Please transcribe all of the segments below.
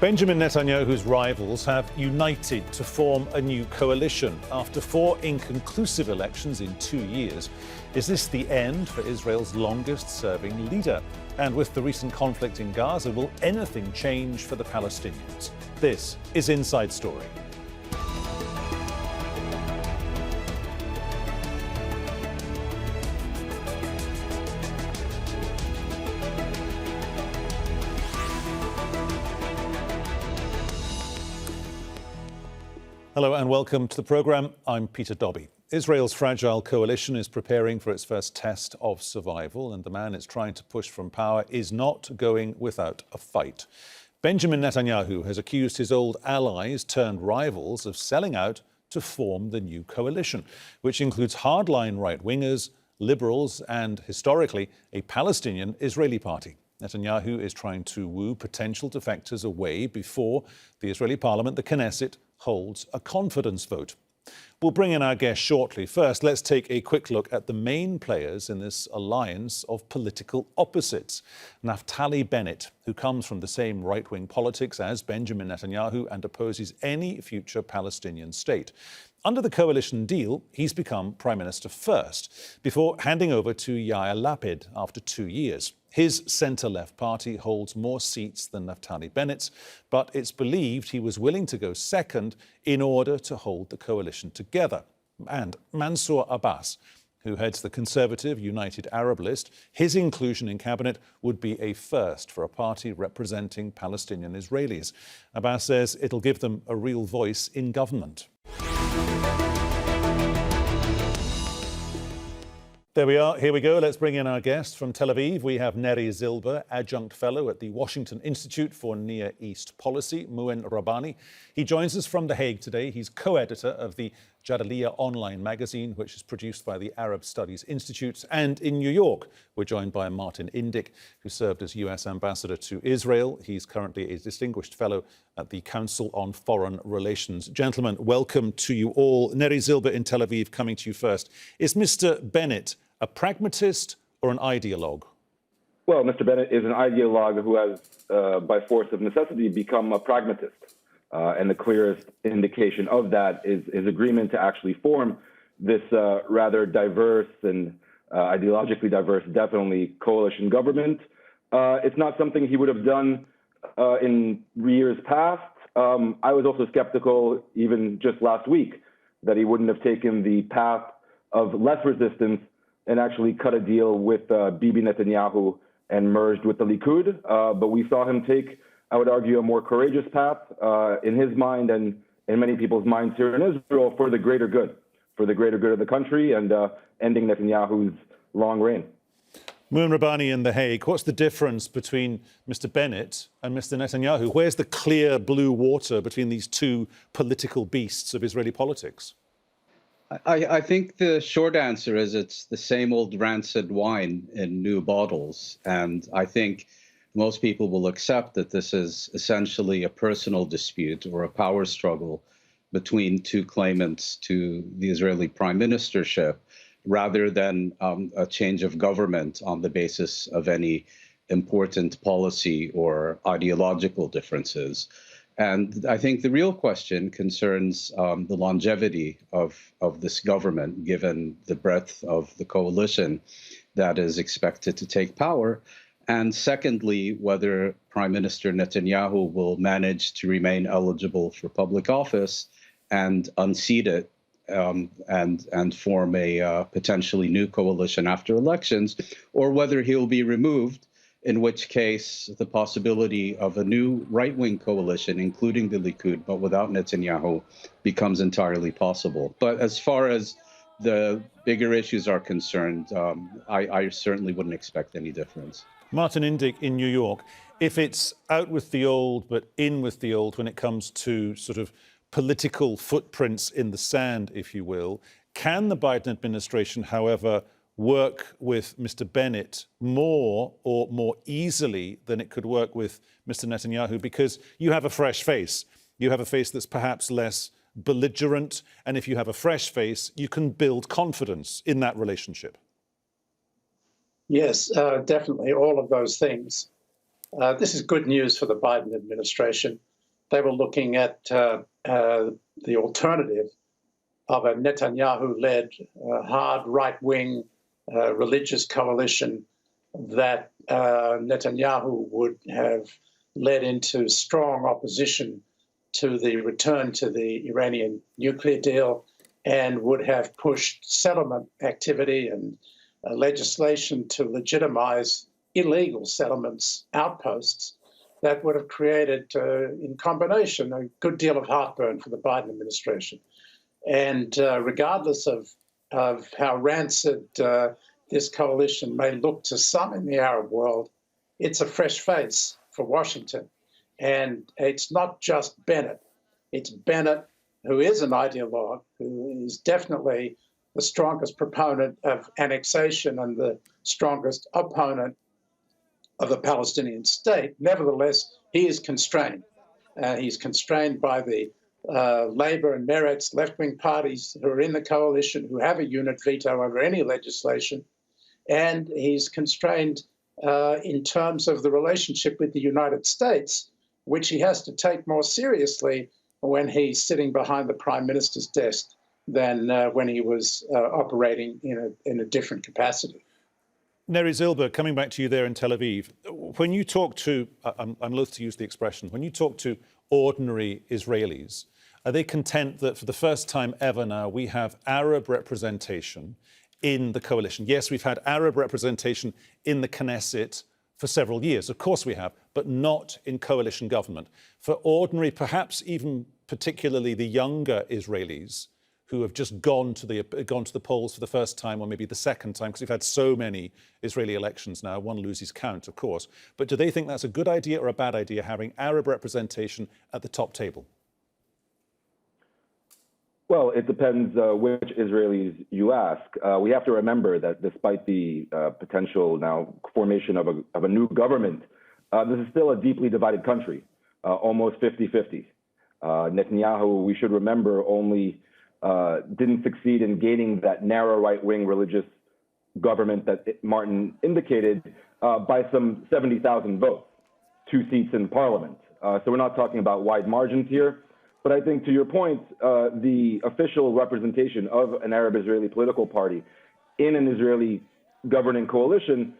Benjamin Netanyahu's rivals have united to form a new coalition after 4 inconclusive elections in 2 years. Is this the end for Israel's longest-serving leader? And with the recent conflict in Gaza, will anything change for the Palestinians? This is Inside Story. Hello and welcome to the programme. I'm Peter Dobbie. Israel's fragile coalition is preparing for its first test of survival, and the man it's trying to push from power is not going without a fight. Benjamin Netanyahu has accused his old allies turned rivals of selling out to form the new coalition, which includes hardline right-wingers, liberals and, historically, a Palestinian Israeli party. Netanyahu is trying to woo potential defectors away before the Israeli parliament, the Knesset, holds a confidence vote. We'll bring in our guest shortly. First, let's take a quick look at the main players in this alliance of political opposites. Naftali Bennett, who comes from the same right-wing politics as Benjamin Netanyahu and opposes any future Palestinian state. Under the coalition deal, he's become Prime Minister first, before handing over to Yair Lapid after 2 years. His centre-left party holds more seats than Naftali Bennett's, but it's believed he was willing to go second in order to hold the coalition together. And Mansour Abbas, who heads the conservative United Arab List, his inclusion in cabinet would be a first for a party representing Palestinian Israelis. Abbas says it'll give them a real voice in government. There we are. Here we go. Let's bring in our guest from Tel Aviv. We have Neri Zilber, Adjunct Fellow at the Washington Institute for Near East Policy, Mouin Rabbani. He joins us from The Hague today. He's co-editor of the Jadaliyya online magazine, which is produced by the Arab Studies Institute. And in New York, we're joined by Martin Indyk, who served as US Ambassador to Israel. He's currently a distinguished fellow at the Council on Foreign Relations. Gentlemen, welcome to you all. Neri Zilber in Tel Aviv, coming to you first. Is Mr. Bennett a pragmatist or an ideologue? Well, Mr. Bennett is an ideologue who has, by force of necessity, become a pragmatist. And the clearest indication of that is his agreement to actually form this rather diverse and ideologically diverse, definitely, coalition government. It's not something he would have done in years past. I was also skeptical, even just last week, that he wouldn't have taken the path of less resistance and actually cut a deal with Bibi Netanyahu and merged with the Likud. But we saw him take, I would argue, a more courageous path in his mind and in many people's minds here in Israel for the greater good of the country and ending Netanyahu's long reign. Mouin Rabbani in The Hague, what's the difference between Mr. Bennett and Mr. Netanyahu? Where's the clear blue water between these two political beasts of Israeli politics? I think the short answer is it's the same old rancid wine in new bottles. And I think most people will accept that this is essentially a personal dispute or a power struggle between two claimants to the Israeli prime ministership, rather than a change of government on the basis of any important policy or ideological differences. And I think the real question concerns the longevity of this government, given the breadth of the coalition that is expected to take power. And secondly, whether Prime Minister Netanyahu will manage to remain eligible for public office and unseat it and form a potentially new coalition after elections, or whether he'll be removed, in which case the possibility of a new right-wing coalition, including the Likud, but without Netanyahu, becomes entirely possible. But as far as the bigger issues are concerned, I certainly wouldn't expect any difference. Martin Indyk in New York, if it's out with the old but in with the old when it comes to sort of political footprints in the sand, if you will, can the Biden administration, however, work with Mr. Bennett more or more easily than it could work with Mr. Netanyahu? Because you have a fresh face. You have a face that's perhaps less belligerent. And if you have a fresh face, you can build confidence in that relationship. Yes, definitely, all of those things. This is good news for the Biden administration. they were looking at the alternative of a Netanyahu-led hard right-wing religious coalition that Netanyahu would have led into strong opposition to the return to the Iranian nuclear deal and would have pushed settlement activity and legislation to legitimize illegal settlements, outposts, that would have created, in combination, a good deal of heartburn for the Biden administration. And regardless of how rancid this coalition may look to some in the Arab world, it's a fresh face for Washington. And it's not just Bennett. It's Bennett, who is an ideologue, who is definitely the strongest proponent of annexation and the strongest opponent of the Palestinian state. Nevertheless, he is constrained. He's constrained by the Labour and Meretz left-wing parties who are in the coalition, who have a unit veto over any legislation. And he's constrained in terms of the relationship with the United States, which he has to take more seriously when he's sitting behind the prime minister's desk than when he was operating in a different capacity. Neri Zilber, coming back to you there in Tel Aviv, when you talk to, I'm loath to use the expression, when you talk to ordinary Israelis, are they content that for the first time ever now we have Arab representation in the coalition? Yes, we've had Arab representation in the Knesset for several years. Of course we have, but not in coalition government. For ordinary, perhaps even particularly the younger Israelis who have just gone to the polls for the first time, or maybe the second time, because we've had so many Israeli elections now, one loses count, of course. But do they think that's a good idea or a bad idea, having Arab representation at the top table? Well, it depends which Israelis you ask. We have to remember that despite the potential now formation of a new government, this is still a deeply divided country, almost 50-50. Netanyahu, we should remember, only didn't succeed in gaining that narrow right-wing religious government that Martin indicated by some 70,000 votes, 2 seats in parliament. So we're not talking about wide margins here. But I think to your point, the official representation of an Arab Israeli political party in an Israeli governing coalition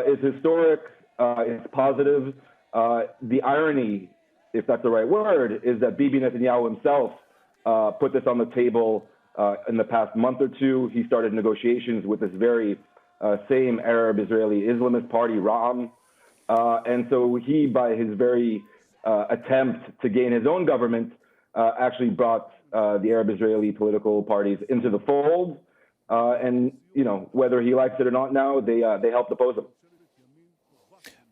is historic, it's positive. The irony, if that's the right word, is that Bibi Netanyahu himself put this on the table in the past month or two. He started negotiations with this very same Arab Israeli Islamist party, Ra'am. And so he, by his very attempt to gain his own government, actually brought the Arab Israeli political parties into the fold. And, you know, whether he likes it or not now, they helped oppose him.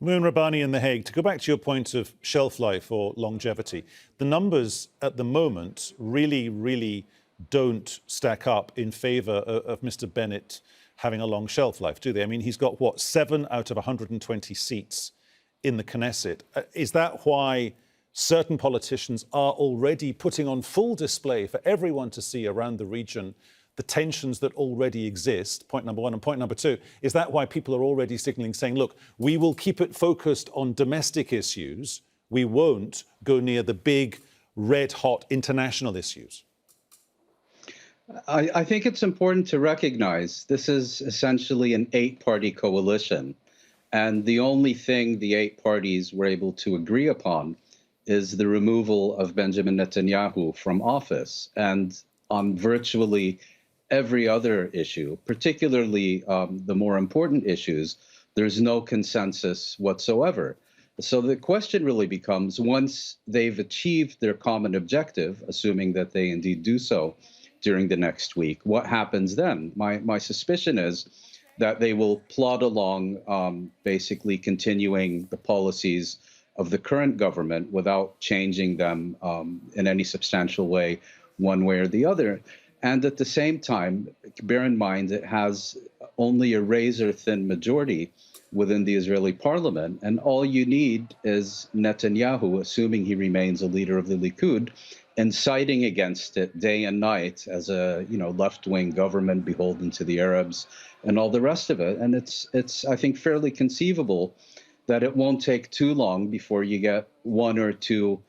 Mouin Rabbani in The Hague, to go back to your point of shelf life or longevity, the numbers at the moment really don't stack up in favour of Mr. Bennett having a long shelf life, do they? I mean, he's got, what, 7 out of 120 seats in the Knesset. Is that why certain politicians are already putting on full display for everyone to see around the region the tensions that already exist, point number one. And point number two, is that why people are already signalling, saying, look, we will keep it focused on domestic issues. We won't go near the big, red-hot international issues? I think it's important to recognize this is essentially an 8-party coalition. And the only thing the 8 parties were able to agree upon is the removal of Benjamin Netanyahu from office. And on virtually every other issue, particularly the more important issues, there's no consensus whatsoever. So the question really becomes, once they've achieved their common objective, assuming that they indeed do so during the next week, what happens then? My suspicion is that they will plod along, basically continuing the policies of the current government without changing them in any substantial way, one way or the other. And at the same time, bear in mind, it has only a razor-thin majority within the Israeli parliament. And all you need is Netanyahu, assuming he remains a leader of the Likud, inciting against it day and night as a left-wing government beholden to the Arabs and all the rest of it. And it's I think, fairly conceivable that it won't take too long before you get 1 or 2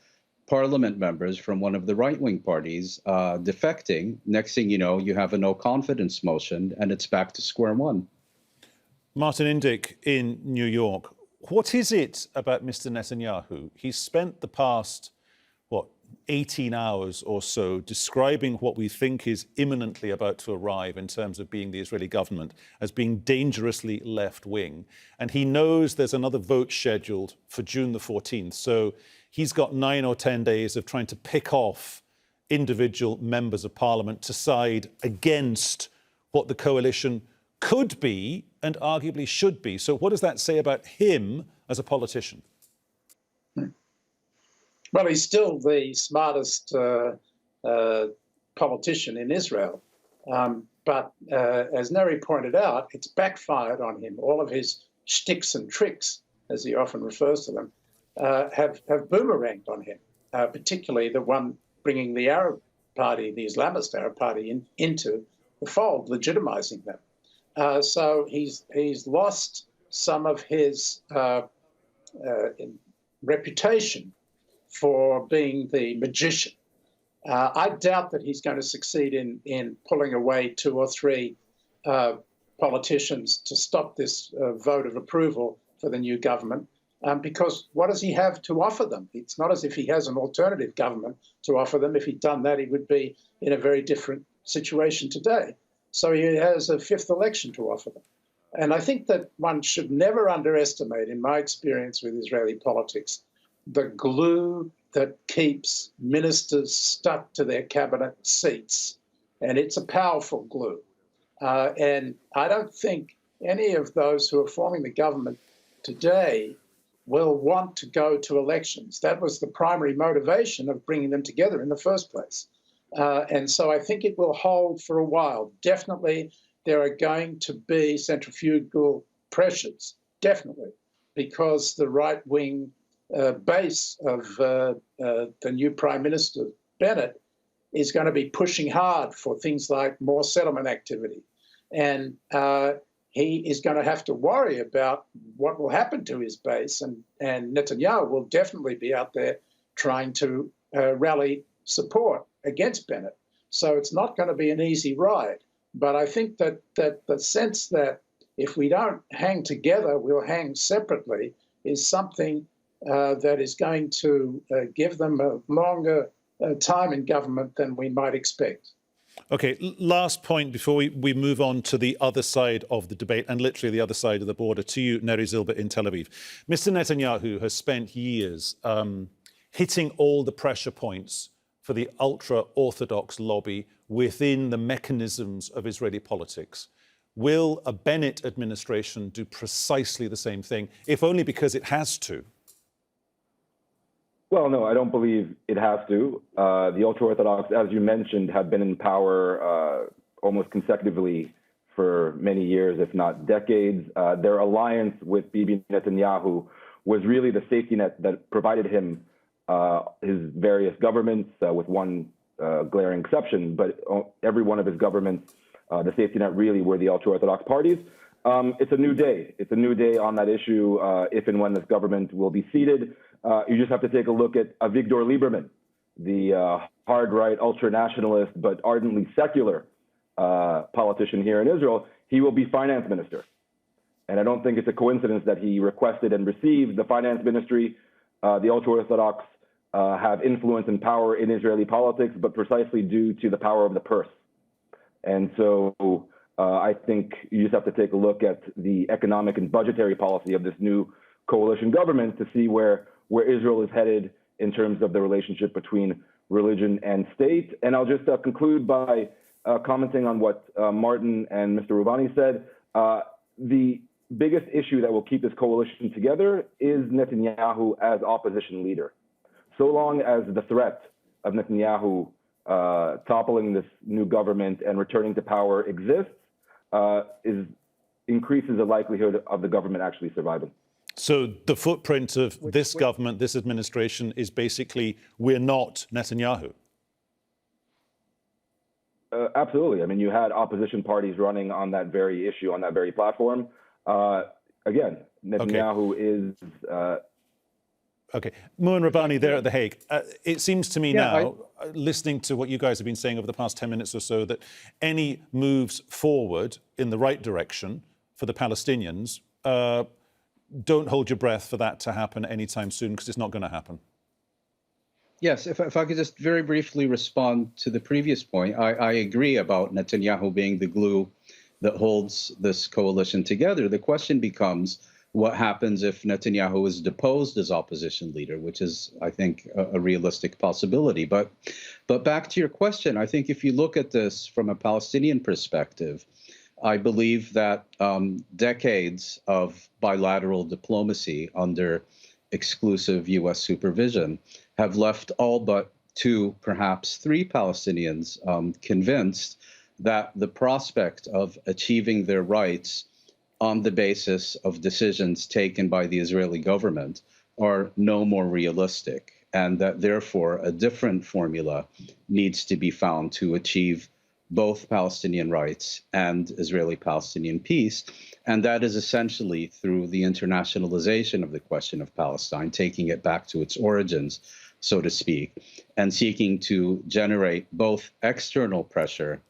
parliament members from one of the right-wing parties defecting. Next thing you know, you have a no-confidence motion, and it's back to square one. Martin Indyk in New York. What is it about Mr. Netanyahu? He's spent the past, 18 hours or so describing what we think is imminently about to arrive in terms of being the Israeli government as being dangerously left-wing. And he knows there's another vote scheduled for June the 14th. So he's got 9 or 10 days of trying to pick off individual members of parliament to side against what the coalition could be and arguably should be. So what does that say about him as a politician? Well, he's still the smartest politician in Israel. But as Neri pointed out, it's backfired on him. All of his shticks and tricks, as he often refers to them, have boomeranged on him, particularly the one bringing the Arab Party, the Islamist Arab Party, into the fold, legitimizing them. So he's lost some of his reputation for being the magician. I doubt that he's going to succeed in pulling away 2 or 3 politicians to stop this vote of approval for the new government, because what does he have to offer them? It's not as if he has an alternative government to offer them. If he'd done that, he would be in a very different situation today. So he has a 5th election to offer them. And I think that one should never underestimate, in my experience with Israeli politics, the glue that keeps ministers stuck to their cabinet seats. And it's a powerful glue. And I don't think any of those who are forming the government today will want to go to elections. That was the primary motivation of bringing them together in the first place. And so I think it will hold for a while. Definitely, there are going to be centrifugal pressures, definitely, because the right-wing base of the new Prime Minister, Bennett, is going to be pushing hard for things like more settlement activity. And he is going to have to worry about what will happen to his base. And Netanyahu will definitely be out there trying to rally support against Bennett. So it's not going to be an easy ride. But I think that the sense that if we don't hang together, we'll hang separately is something that is going to give them a longer time in government than we might expect. OK, last point before we move on to the other side of the debate and literally the other side of the border, to you, Neri Zilber in Tel Aviv. Mr. Netanyahu has spent years hitting all the pressure points for the ultra-Orthodox lobby within the mechanisms of Israeli politics. Will a Bennett administration do precisely the same thing, if only because it has to? Well, no, I don't believe it has to. The ultra-Orthodox, as you mentioned, have been in power almost consecutively for many years, if not decades. Their alliance with Bibi Netanyahu was really the safety net that provided him his various governments, with one glaring exception, but every one of his governments, the safety net really were the ultra-Orthodox parties. It's a new day. It's a new day on that issue, if and when this government will be seated. You just have to take a look at Avigdor Lieberman, the hard-right, ultra-nationalist, but ardently secular politician here in Israel. He will be finance minister. And I don't think it's a coincidence that he requested and received the finance ministry. The ultra-Orthodox have influence and power in Israeli politics, but precisely due to the power of the purse. And so I think you just have to take a look at the economic and budgetary policy of this new coalition government to see where Israel is headed in terms of the relationship between religion and state. And I'll just conclude by commenting on what Martin and Mr. Rabbani said. The biggest issue that will keep this coalition together is Netanyahu as opposition leader. So long as the threat of Netanyahu toppling this new government and returning to power exists, increases the likelihood of the government actually surviving. So the footprint of this government, this administration, is basically, we're not Netanyahu. Absolutely. I mean, you had opposition parties running on that very issue, on that very platform. Again, Netanyahu is Okay. Mouin Rabbani there at The Hague. It seems to me listening to what you guys have been saying over the past 10 minutes or so, that any moves forward in the right direction for the Palestinians, don't hold your breath for that to happen anytime soon, because it's not going to happen. Yes, if I could just very briefly respond to the previous point, I agree about Netanyahu being the glue that holds this coalition together. The question becomes, what happens if Netanyahu is deposed as opposition leader, which is, I think, a realistic possibility. But back to your question, I think if you look at this from a Palestinian perspective, I believe that decades of bilateral diplomacy under exclusive U.S. supervision have left all but 2, perhaps 3 Palestinians convinced that the prospect of achieving their rights on the basis of decisions taken by the Israeli government are no more realistic, and that therefore a different formula needs to be found to achieve both Palestinian rights and Israeli-Palestinian peace. And that is essentially through the internationalization of the question of Palestine, taking it back to its origins, so to speak, and seeking to generate both external pressure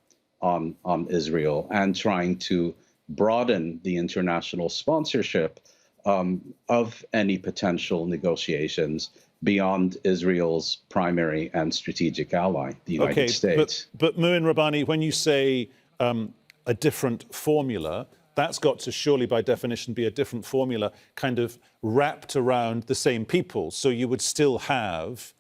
on Israel and trying to broaden the international sponsorship of any potential negotiations beyond Israel's primary and strategic ally, the United States. But Mouin Rabbani, when you say a different formula, that's got to surely, by definition, be a different formula kind of wrapped around the same people. So you would still have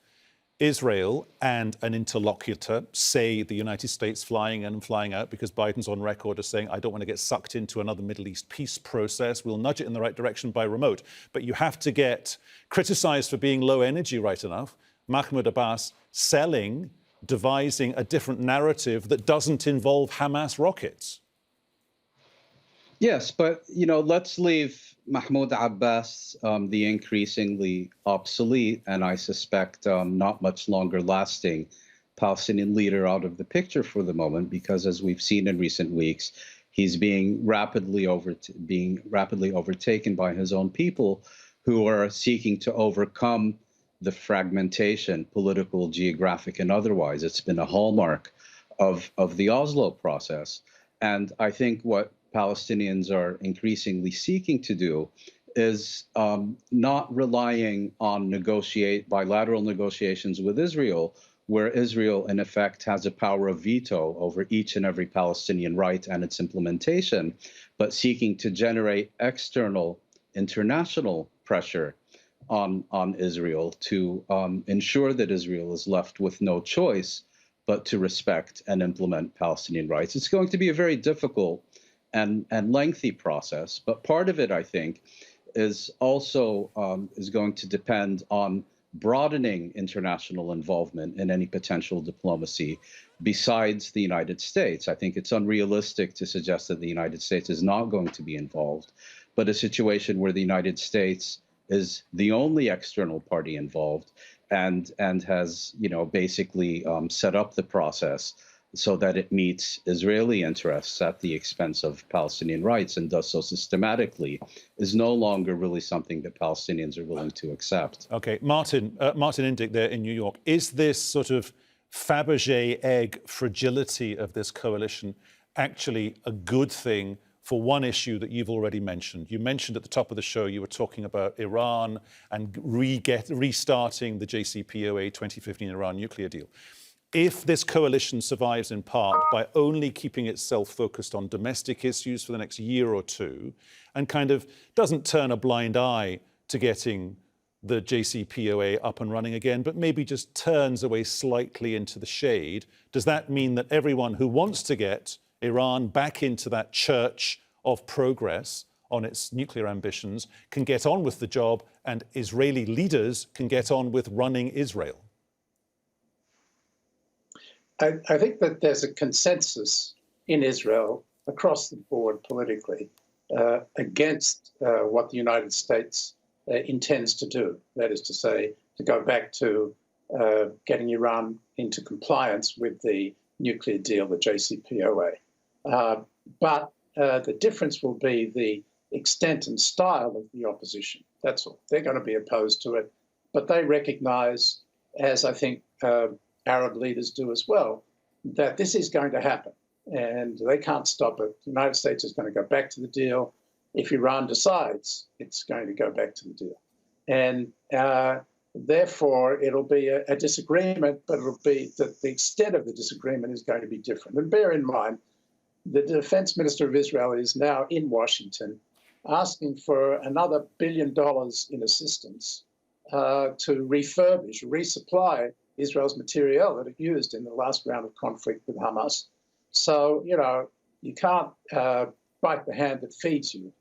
Israel and an interlocutor, say the United States, flying in and flying out, because Biden's on record as saying, I don't want to get sucked into another Middle East peace process. We'll nudge it in the right direction by remote. But you have to get criticized for being low energy right enough. Mahmoud Abbas selling, devising a different narrative that doesn't involve Hamas rockets. Yes, but, let's leave Mahmoud Abbas, the increasingly obsolete and I suspect not much longer lasting Palestinian leader out of the picture for the moment, because as we've seen in recent weeks, he's being rapidly overtaken by his own people who are seeking to overcome the fragmentation, political, geographic, and otherwise. It's been a hallmark of the Oslo process. And I think what Palestinians are increasingly seeking to do is not relying on bilateral negotiations with Israel, where Israel, in effect, has a power of veto over each and every Palestinian right and its implementation, but seeking to generate external international pressure on Israel to ensure that Israel is left with no choice but to respect and implement Palestinian rights. It's going to be a very difficult and lengthy process, but part of it, I think, is also is going to depend on broadening international involvement in any potential diplomacy besides the United States. I think it's unrealistic to suggest that the United States is not going to be involved, but a situation where the United States is the only external party involved and has, basically set up the process so that it meets Israeli interests at the expense of Palestinian rights and does so systematically, is no longer really something that Palestinians are willing to accept. Okay, Martin Indyk there in New York. Is this sort of Fabergé egg fragility of this coalition actually a good thing for one issue that you've already mentioned? You mentioned at the top of the show, you were talking about Iran and restarting the JCPOA 2015 Iran nuclear deal. If this coalition survives in part by only keeping itself focused on domestic issues for the next year or two and kind of doesn't turn a blind eye to getting the JCPOA up and running again, but maybe just turns away slightly into the shade, does that mean that everyone who wants to get Iran back into that church of progress on its nuclear ambitions can get on with the job and Israeli leaders can get on with running Israel? I think that there's a consensus in Israel across the board politically against what the United States intends to do. That is to say, to go back to getting Iran into compliance with the nuclear deal, the JCPOA. But the difference will be the extent and style of the opposition. That's all. They're going to be opposed to it. but they recognize, as I think Arab leaders do as well, that this is going to happen and they can't stop it. The United States is going to go back to the deal. If Iran decides, it's going to go back to the deal. And therefore, it'll be a disagreement, but it'll be that the extent of the disagreement is going to be different. And bear in mind, the defense minister of Israel is now in Washington asking for another $1 billion in assistance to refurbish, resupply Israel's materiel that it used in the last round of conflict with Hamas. So, you can't bite the hand that feeds you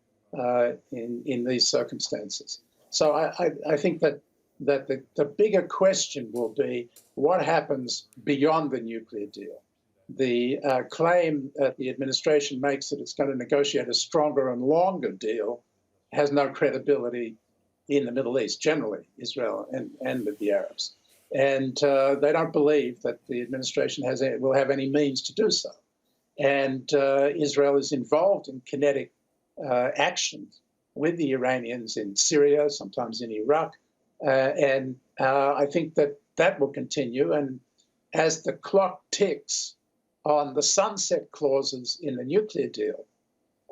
in these circumstances. So I think that the bigger question will be what happens beyond the nuclear deal. The claim that the administration makes that it's going to negotiate a stronger and longer deal has no credibility in the Middle East, generally, Israel and with the Arabs. And they don't believe that the administration will have any means to do so. And Israel is involved in kinetic actions with the Iranians in Syria, sometimes in Iraq. And I think that will continue. And as the clock ticks on the sunset clauses in the nuclear deal,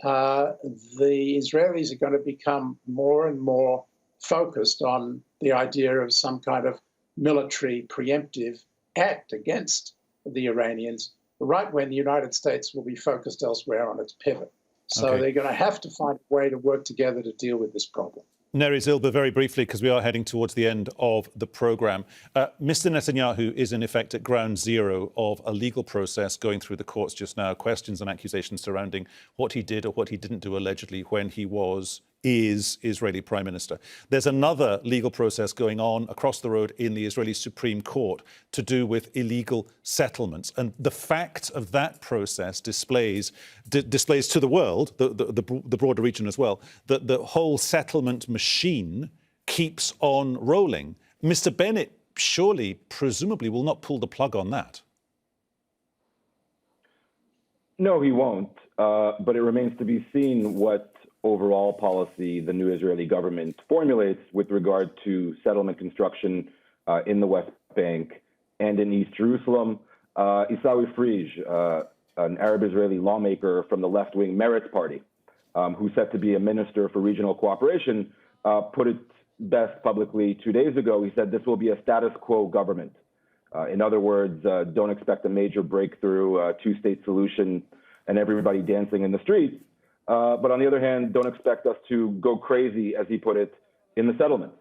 the Israelis are going to become more and more focused on the idea of some kind of military preemptive act against the Iranians, right when the United States will be focused elsewhere on its pivot. So they're going to have to find a way to work together to deal with this problem. Neri, Zilber, very briefly, because we are heading towards the end of the programme. Mr Netanyahu is in effect at ground zero of a legal process going through the courts just now, questions and accusations surrounding what he did or what he didn't do allegedly when he is Israeli Prime Minister. There's another legal process going on across the road in the Israeli Supreme Court to do with illegal settlements. And the fact of that process displays to the world, the broader region as well, that the whole settlement machine keeps on rolling. Mr Bennett surely, presumably, will not pull the plug on that. No, he won't. But it remains to be seen what overall policy the new Israeli government formulates with regard to settlement construction in the West Bank and in East Jerusalem. Isawi Frij, an Arab Israeli lawmaker from the left-wing Meretz party, who's set to be a minister for regional cooperation, put it best publicly 2 days ago. He said this will be a status quo government. In other words, don't expect a major breakthrough, two-state solution, and everybody dancing in the streets. But on the other hand, don't expect us to go crazy, as he put it, in the settlements.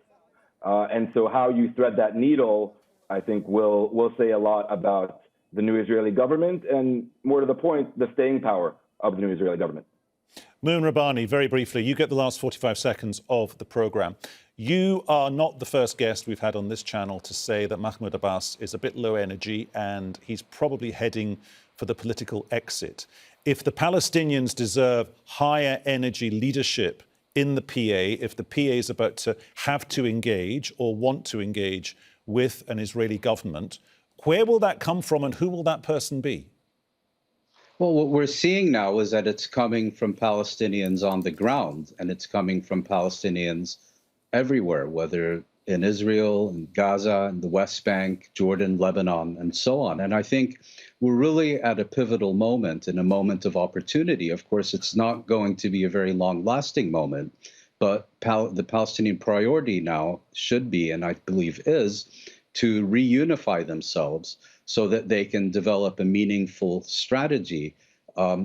And so how you thread that needle, I think, will say a lot about the new Israeli government and, more to the point, the staying power of the new Israeli government. Mouin Rabbani, very briefly, you get the last 45 seconds of the programme. You are not the first guest we've had on this channel to say that Mahmoud Abbas is a bit low energy and he's probably heading for the political exit. If the Palestinians deserve higher energy leadership in the PA, if the PA is about to have to engage or want to engage with an Israeli government, where will that come from and who will that person be? Well, what we're seeing now is that it's coming from Palestinians on the ground, and it's coming from Palestinians everywhere, whether in Israel, in Gaza, in the West Bank, Jordan, Lebanon, and so on. And I think we're really at a pivotal moment, in a moment of opportunity. Of course, it's not going to be a very long-lasting moment, but the Palestinian priority now should be, and I believe is, to reunify themselves so that they can develop a meaningful strategy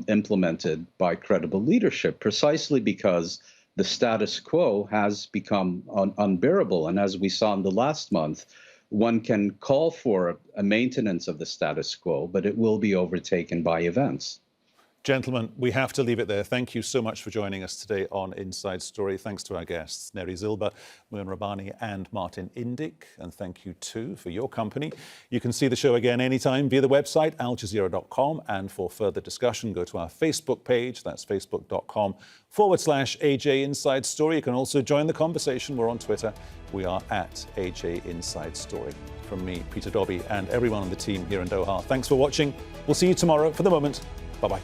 implemented by credible leadership, precisely because the status quo has become unbearable. And as we saw in the last month, one can call for a maintenance of the status quo, but it will be overtaken by events. Gentlemen, we have to leave it there. Thank you so much for joining us today on Inside Story. Thanks to our guests, Neri Zilber, Mouin Rabbani and Martin Indyk. And thank you too for your company. You can see the show again anytime via the website, aljazeera.com. And for further discussion, go to our Facebook page. That's facebook.com/AJ Inside Story. You can also join the conversation. We're on Twitter. We are at AJ Inside Story. From me, Peter Dobbie, and everyone on the team here in Doha, thanks for watching. We'll see you tomorrow. For the moment, bye-bye.